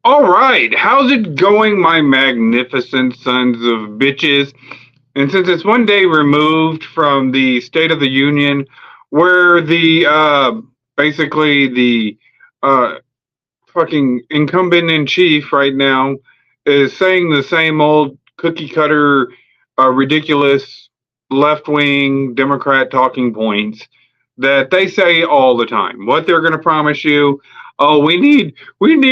All right, how's it going, my magnificent sons of bitches? And since it's one day removed from the State of the Union, where the basically the uh, fucking incumbent in chief right now is saying the same old cookie cutter, ridiculous left wing Democrat talking points that they say all the time. What they're going to promise you? Oh, we need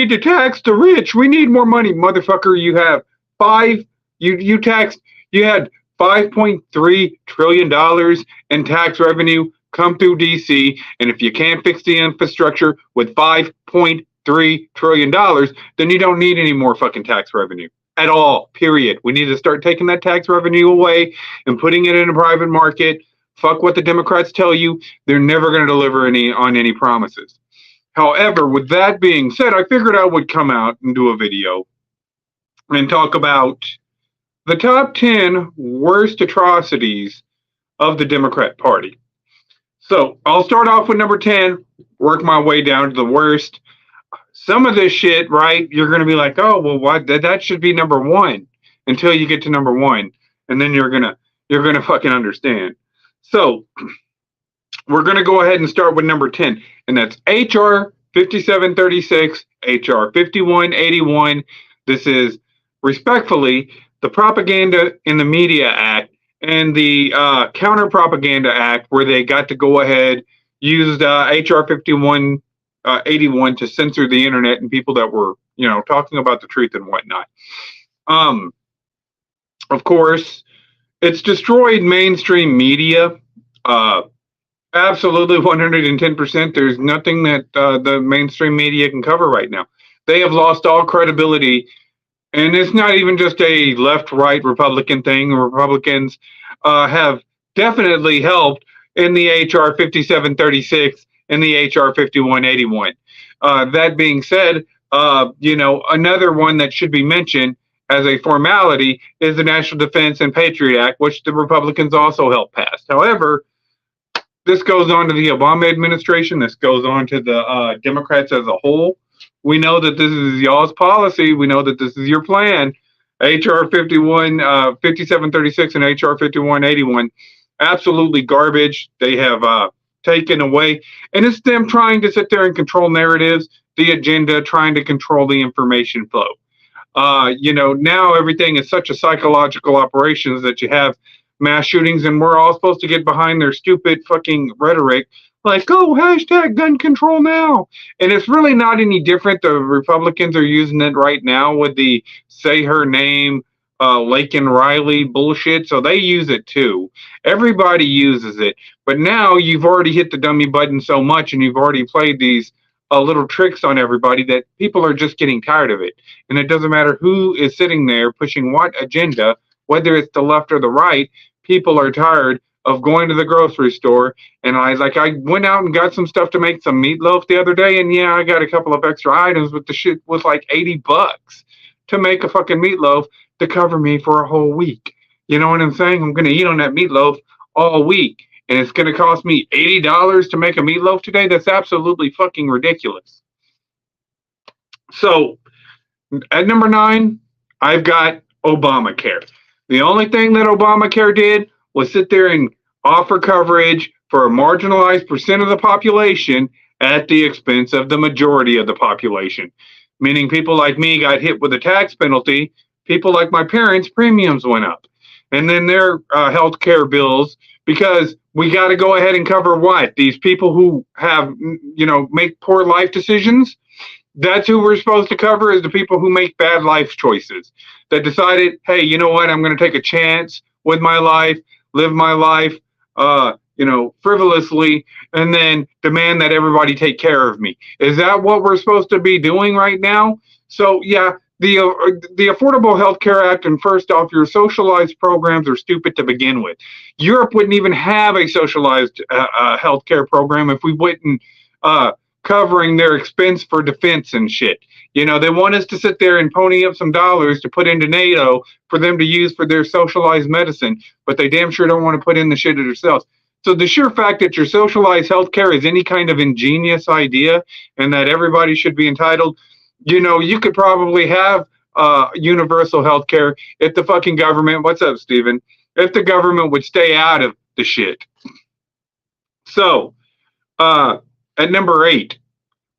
to tax the rich. We need more money, motherfucker. You have five. You taxed. You had $5.3 trillion in tax revenue come through DC, and if you can't fix the infrastructure with $5.3 trillion, then you don't need any more fucking tax revenue at all. Period. We need to start taking that tax revenue away and putting it in a private market. Fuck what the Democrats tell you. They're never going to deliver any promises. However, with that being said, I figured I would come out and do a video and talk about the top 10 worst atrocities of the Democrat Party. So I'll start off with number 10, work my way down to the worst. Some of this shit, right, you're going to be like, oh, well, what? That should be number one until you get to number one. And then you're going to fucking understand. So we're going to go ahead and start with number 10, and that's HR 5736, HR 5181. This is respectfully the Propaganda in the Media Act and the Counter Propaganda Act, where they got to go ahead, used HR 5181 to censor the internet and people that were, talking about the truth and whatnot. Of course, it's destroyed mainstream media. Absolutely 110%. There's nothing that the mainstream media can cover right now. They have lost all credibility. And it's not even just a left-right Republican thing. Republicans have definitely helped in the HR 5736 and the HR 5181. That being said, another one that should be mentioned as a formality is the National Defense and Patriot Act, which the Republicans also helped pass. However, this goes on to the Obama administration. This goes on to the Democrats as a whole. We know that this is y'all's policy. We know that this is your plan. HR 5736 and HR 5181, absolutely garbage. They have taken away. And it's them trying to sit there and control narratives, the agenda, trying to control the information flow. Now everything is such a psychological operations that you have mass shootings, and we're all supposed to get behind their stupid fucking rhetoric like, oh, hashtag gun control now. And it's really not any different. The Republicans are using it right now with the say her name, Laken Riley bullshit. So they use it too. Everybody uses it. But now you've already hit the dummy button so much and you've already played these little tricks on everybody that people are just getting tired of it. And it doesn't matter who is sitting there pushing what agenda, whether it's the left or the right, people are tired of going to the grocery store. And I went out and got some stuff to make some meatloaf the other day. And yeah, I got a couple of extra items, but the shit was like $80 to make a fucking meatloaf to cover me for a whole week. You know what I'm saying? I'm going to eat on that meatloaf all week. And it's going to cost me $80 to make a meatloaf today? That's absolutely fucking ridiculous. So at number 9, I've got Obamacare. The only thing that Obamacare did was sit there and offer coverage for a marginalized percent of the population at the expense of the majority of the population. Meaning people like me got hit with a tax penalty. People like my parents' premiums went up. And then their health care bills, because we got to go ahead and cover what? These people who have, make poor life decisions. That's who we're supposed to cover, is the people who make bad life choices. That decided, hey, you know what? I'm going to take a chance with my life, live my life, frivolously, and then demand that everybody take care of me. Is that what we're supposed to be doing right now? So, yeah, the Affordable Health Care Act, and first off, your socialized programs are stupid to begin with. Europe wouldn't even have a socialized health care program if we wouldn't covering their expense for defense and shit. They want us to sit there and pony up some dollars to put into NATO for them to use for their socialized medicine, but they damn sure don't want to put in the shit themselves. So the sheer fact that your socialized health care is any kind of ingenious idea and that everybody should be entitled, You could probably have universal health care if the fucking government, what's up, Steven? If the government would stay out of the shit. So, uh, at number 8,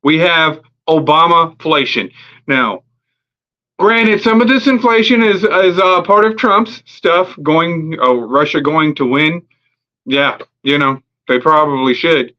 we have Obama inflation. Now, granted, some of this inflation is part of Trump's stuff, Russia going to win. Yeah, they probably should.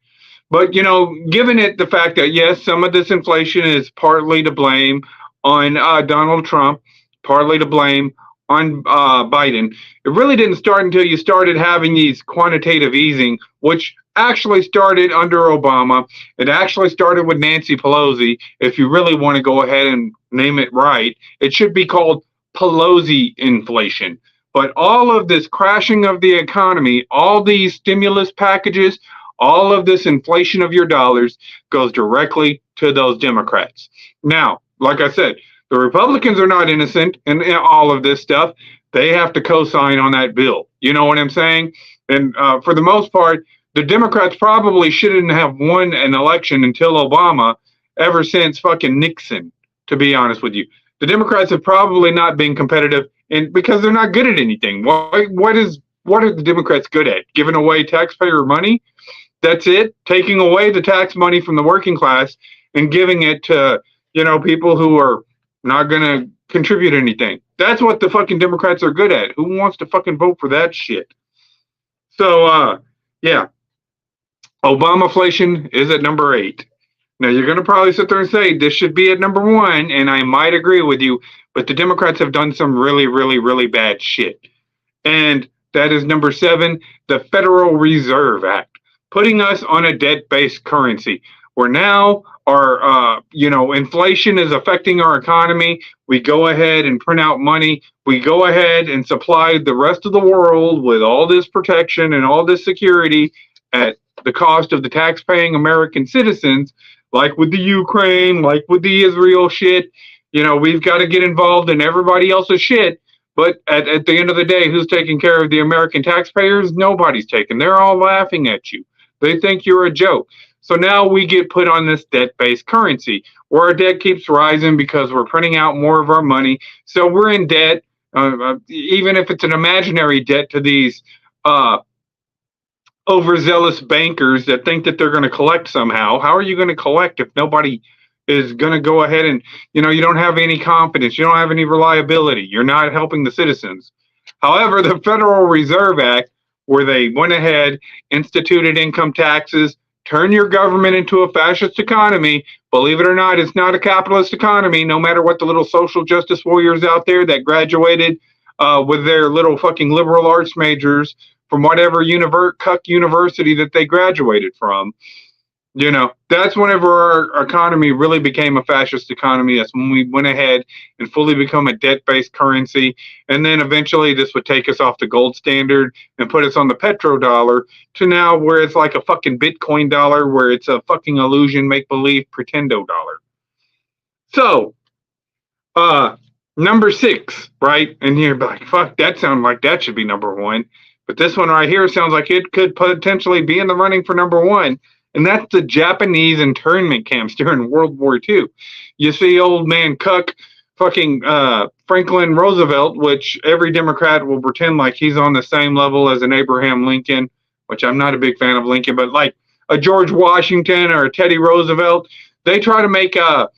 But, given it the fact that, yes, some of this inflation is partly to blame on Donald Trump, partly to blame on Biden, it really didn't start until you started having these quantitative easing, which actually started under Obama. It actually started with Nancy Pelosi. If you really want to go ahead and name it right, it should be called Pelosi inflation. But all of this crashing of the economy, all these stimulus packages, all of this inflation of your dollars goes directly to those Democrats. Now, like I said, the Republicans are not innocent in all of this stuff. They have to co-sign on that bill. You know what I'm saying? And for the most part, the Democrats probably shouldn't have won an election until Obama, ever since fucking Nixon, to be honest with you. The Democrats have probably not been competitive because they're not good at anything. What are the Democrats good at? Giving away taxpayer money? That's it? Taking away the tax money from the working class and giving it to, people who are not going to contribute anything. That's what the fucking Democrats are good at. Who wants to fucking vote for that shit? So, yeah. Obamaflation is at number 8. Now, you're going to probably sit there and say this should be at number 1, and I might agree with you, but the Democrats have done some really, really, really bad shit. And that is number 7, the Federal Reserve Act, putting us on a debt-based currency, where now our, inflation is affecting our economy. We go ahead and print out money. We go ahead and supply the rest of the world with all this protection and all this security at the cost of the tax-paying American citizens, like with the Ukraine, like with the Israel shit. We've got to get involved in everybody else's shit. But at the end of the day, who's taking care of the American taxpayers? Nobody's taking. They're all laughing at you. They think you're a joke. So now we get put on this debt-based currency where our debt keeps rising because we're printing out more of our money. So we're in debt, even if it's an imaginary debt to these overzealous bankers that think that they're going to collect somehow. How are you going to collect if nobody is going to go ahead and, you don't have any confidence, you don't have any reliability, you're not helping the citizens. However, the Federal Reserve Act, where they went ahead, instituted income taxes, turn your government into a fascist economy. Believe it or not, it's not a capitalist economy, no matter what the little social justice warriors out there that graduated with their little fucking liberal arts majors from whatever cuck university that they graduated from. That's whenever our economy really became a fascist economy. That's when we went ahead and fully become a debt-based currency. And then eventually this would take us off the gold standard and put us on the petrodollar to now where it's like a fucking Bitcoin dollar, where it's a fucking illusion, make-believe, pretendo dollar. So, number 6, right? And you're like, fuck, that sounds like that should be number 1. But this one right here sounds like it could potentially be in the running for number 1. And that's the Japanese internment camps during World War II. You see old man Cuck, fucking Franklin Roosevelt, which every Democrat will pretend like he's on the same level as an Abraham Lincoln, which I'm not a big fan of Lincoln, but like a George Washington or a Teddy Roosevelt. They try to make a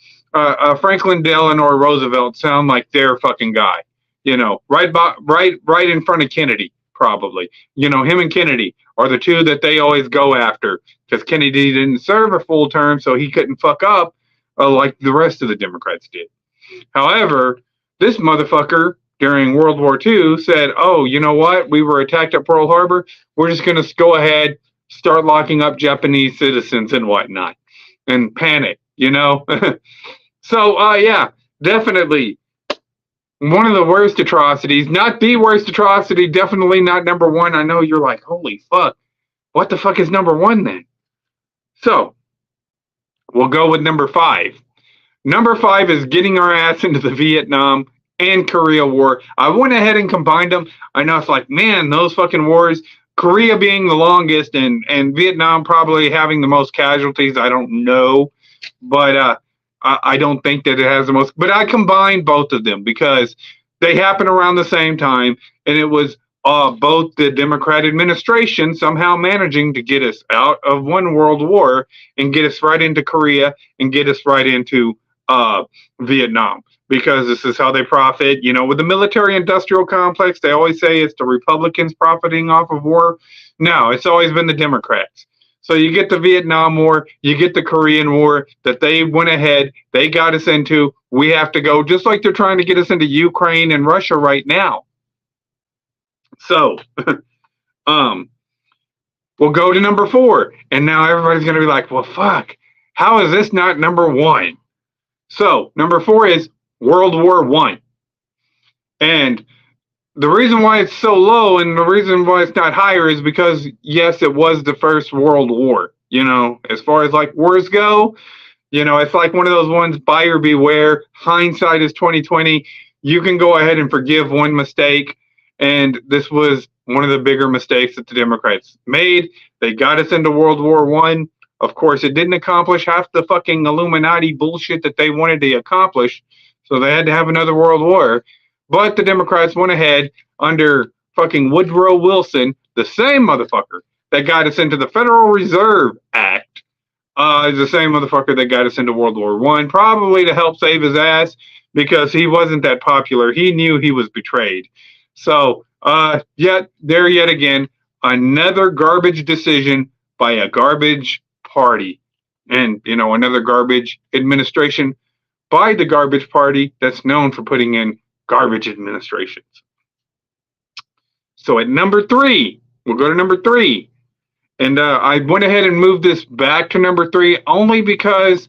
Franklin Delano Roosevelt sound like their fucking guy, right in front of Kennedy, probably. Him and Kennedy are the two that they always go after, because Kennedy didn't serve a full term, so he couldn't fuck up like the rest of the Democrats did. However, this motherfucker during World War II said, oh, you know what? We were attacked at Pearl Harbor. We're just going to go ahead, start locking up Japanese citizens and whatnot, and panic, So, yeah, definitely one of the worst atrocities. Not the worst atrocity, definitely not number 1. I know you're like, holy fuck. What the fuck is number 1 then? So, we'll go with number 5. Number 5 is getting our ass into the Vietnam and Korea War. I went ahead and combined them. I know it's like, man, those fucking wars, Korea being the longest and Vietnam probably having the most casualties. I don't know. But I don't think that it has the most, but I combined both of them because they happen around the same time, and it was both the Democrat administration somehow managing to get us out of one world war and get us right into Korea and get us right into Vietnam. Because this is how they profit. You know, with the military industrial complex, they always say it's the Republicans profiting off of war. No, it's always been the Democrats. So you get the Vietnam War, you get the Korean War that they went ahead, they got us into. We have to go, just like they're trying to get us into Ukraine and Russia right now. So, we'll go to number 4. And now everybody's going to be like, well, fuck, how is this not number 1? So, number 4 is World War I. And the reason why it's so low and the reason why it's not higher is because, yes, it was the first World War. You know, as far as like wars go, you know, it's like one of those ones, buyer beware. Hindsight is 2020. You can go ahead and forgive one mistake. And this was one of the bigger mistakes that the Democrats made. They got us into World War I. Of course, it didn't accomplish half the fucking Illuminati bullshit that they wanted to accomplish. So they had to have another World War. But the Democrats went ahead under fucking Woodrow Wilson, the same motherfucker that got us into the Federal Reserve Act, is the same motherfucker that got us into World War I, probably to help save his ass because he wasn't that popular. He knew he was betrayed. So, yet again, another garbage decision by a garbage party and, you know, another garbage administration by the garbage party that's known for putting in garbage administrations. So at number 3, we'll go to number 3. And I went ahead and moved this back to number 3 only because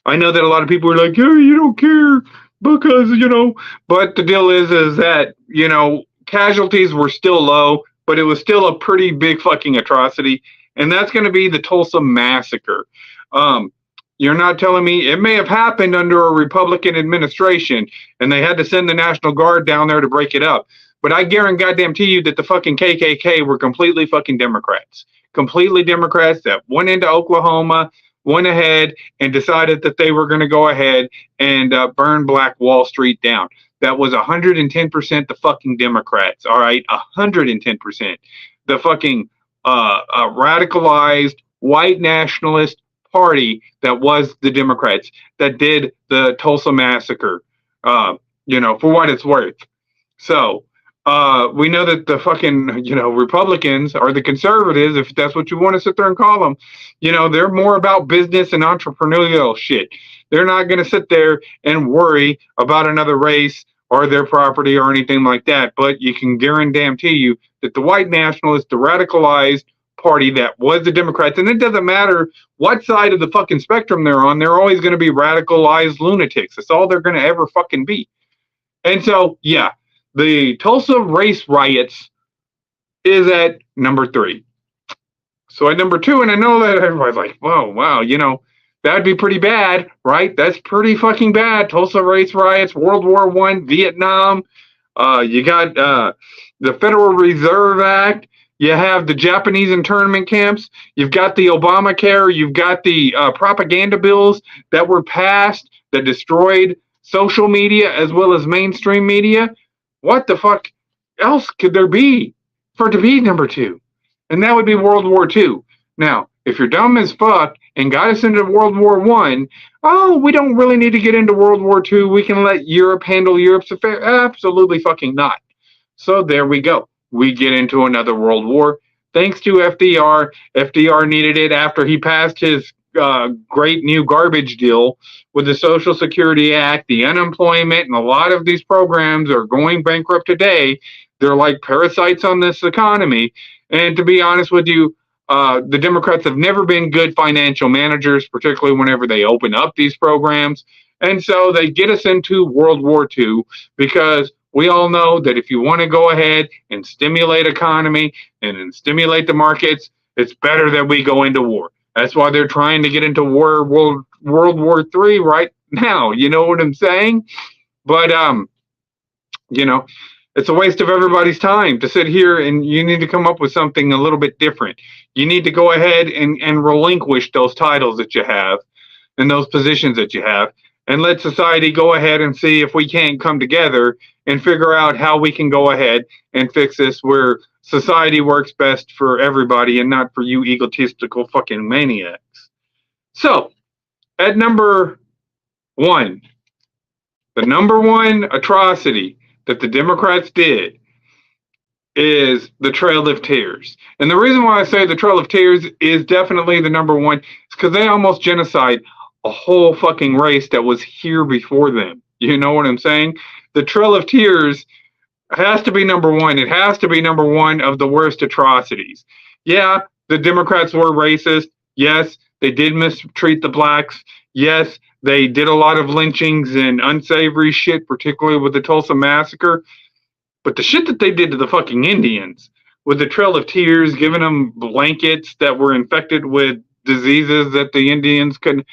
I know that a lot of people are like, hey, you don't care because, you know, but the deal is that, you know, casualties were still low, but it was still a pretty big fucking atrocity. And that's going to be the Tulsa Massacre. You're not telling me it may have happened under a Republican administration and they had to send the National Guard down there to break it up. But I guarantee you that the fucking KKK were completely fucking Democrats. Completely Democrats that went into Oklahoma, went ahead and decided that they were going to go ahead and burn Black Wall Street down. That was 110% the fucking Democrats, all right? 110%. The fucking radicalized white nationalist party that was the Democrats that did the Tulsa Massacre, you know, for what it's worth. So we know that the fucking, you know, Republicans or the conservatives, if that's what you want to sit there and call them, you know, they're more about business and entrepreneurial shit. They're not going to sit there and worry about another race or their property or anything like that. But you can guarantee you that the white nationalists, the radicalized party that was the Democrats, and it doesn't matter what side of the fucking spectrum they're on, they're always going to be radicalized lunatics. That's all they're going to ever fucking be. And so, yeah, the Tulsa race riots is at number 3. So at number 2, and I know that everybody's like, whoa, wow, you know, that'd be pretty bad, right? That's pretty fucking bad. Tulsa race riots, World War I, Vietnam. You got the Federal Reserve Act. You have the Japanese internment camps. You've got the Obamacare. You've got the propaganda bills that were passed that destroyed social media as well as mainstream media. What the fuck else could there be for it to be number 2? And that would be World War II. Now, if you're dumb as fuck and got us into World War I, oh, we don't really need to get into World War II. We can let Europe handle Europe's affairs. Absolutely fucking not. So there we go. We get into another world war. Thanks to FDR. FDR needed it after he passed his great new garbage deal with the Social Security Act, the unemployment, and a lot of these programs are going bankrupt today. They're like parasites on this economy. And to be honest with you, the Democrats have never been good financial managers, particularly whenever they open up these programs. And so they get us into World War II because we all know that if you want to go ahead and stimulate economy and stimulate the markets, it's better that we go into war. That's why they're trying to get into World War III right now. You know what I'm saying? But, you know, it's a waste of everybody's time to sit here and you need to come up with something a little bit different. You need to go ahead and relinquish those titles that you have and those positions that you have and let society go ahead and see if we can't come together and figure out how we can go ahead and fix this where society works best for everybody and not for you egotistical fucking maniacs. So, at number one, the number one atrocity that the Democrats did is the Trail of Tears. And the reason why I say the Trail of Tears is definitely the number one is because they almost genocide a whole fucking race that was here before them. You know what I'm saying? The Trail of Tears has to be number one. It has to be number one of the worst atrocities. Yeah, the Democrats were racist. Yes, they did mistreat the blacks. Yes, they did a lot of lynchings and unsavory shit, particularly with the Tulsa Massacre. But the shit that they did to the fucking Indians with the Trail of Tears, giving them blankets that were infected with diseases that the Indians could,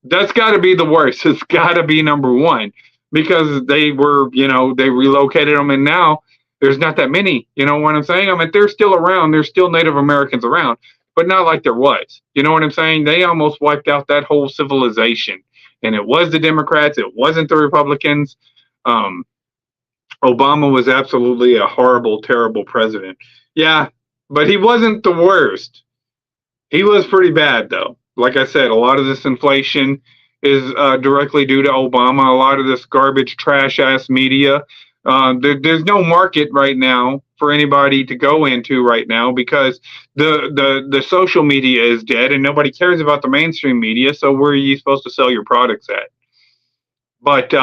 that's got to be the worst. It's got to be number one because they were, they relocated them and now there's not that many. You know what I'm saying? I mean, they're still around. There's still Native Americans around, but not like there was. You know what I'm saying? They almost wiped out that whole civilization. And it was the Democrats. It wasn't the Republicans. Obama was absolutely a horrible, terrible president. Yeah, but he wasn't the worst. He was pretty bad, though. Like I said, a lot of this inflation is directly due to Obama. A lot of this garbage, trash-ass media. There's no market right now for anybody to go into right now because the social media is dead and nobody cares about the mainstream media. So where are you supposed to sell your products at? But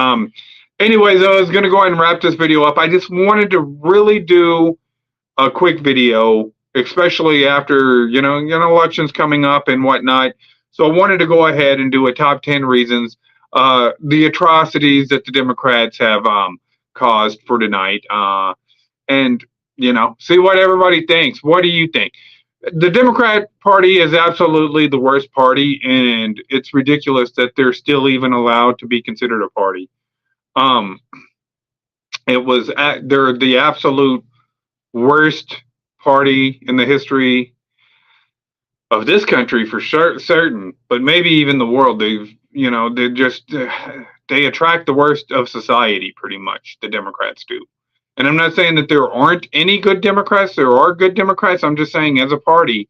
anyways, I was going to go ahead and wrap this video up. I just wanted to really do a quick video, especially after, elections coming up and whatnot. So I wanted to go ahead and do a top 10 reasons, the atrocities that the Democrats have caused for tonight. And, see what everybody thinks. What do you think? The Democrat Party is absolutely the worst party, and it's ridiculous that they're still even allowed to be considered a party. They're the absolute worst party in the history of this country for certain, but maybe even the world. They attract the worst of society pretty much, the Democrats do. And I'm not saying that there aren't any good Democrats. There are good Democrats. I'm just saying as a party,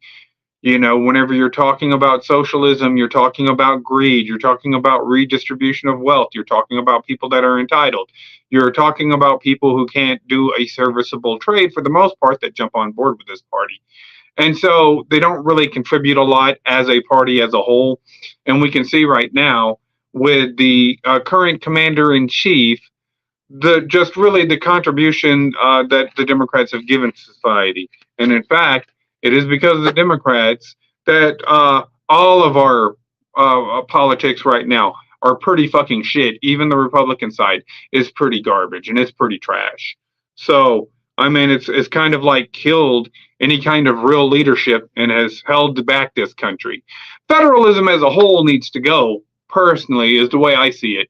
whenever you're talking about socialism, you're talking about greed, you're talking about redistribution of wealth, you're talking about people that are entitled, you're talking about people who can't do a serviceable trade for the most part that jump on board with this party. And so they don't really contribute a lot as a party as a whole. And we can see right now with the current commander-in-chief, the contribution that the Democrats have given to society. And in fact, it is because of the Democrats that all of our politics right now are pretty fucking shit. Even the Republican side is pretty garbage and it's pretty trash. So, I mean, it's kind of like killed any kind of real leadership and has held back this country. Federalism as a whole needs to go, personally, is the way I see it.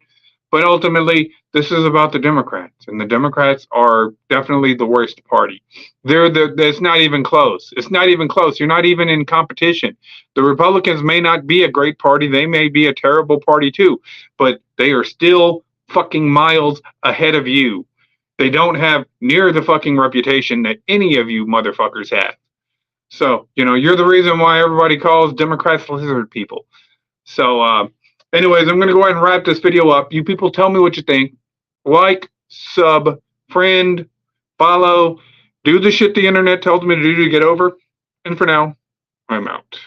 But ultimately, this is about the Democrats, and the Democrats are definitely the worst party. It's not even close. It's not even close. You're not even in competition. The Republicans may not be a great party. They may be a terrible party too, but they are still fucking miles ahead of you. They don't have near the fucking reputation that any of you motherfuckers have. So, you're the reason why everybody calls Democrats lizard people. So, anyways, I'm going to go ahead and wrap this video up. You people tell me what you think. Like, sub, friend, follow, do the shit the internet tells me to do to get over. And for now, I'm out.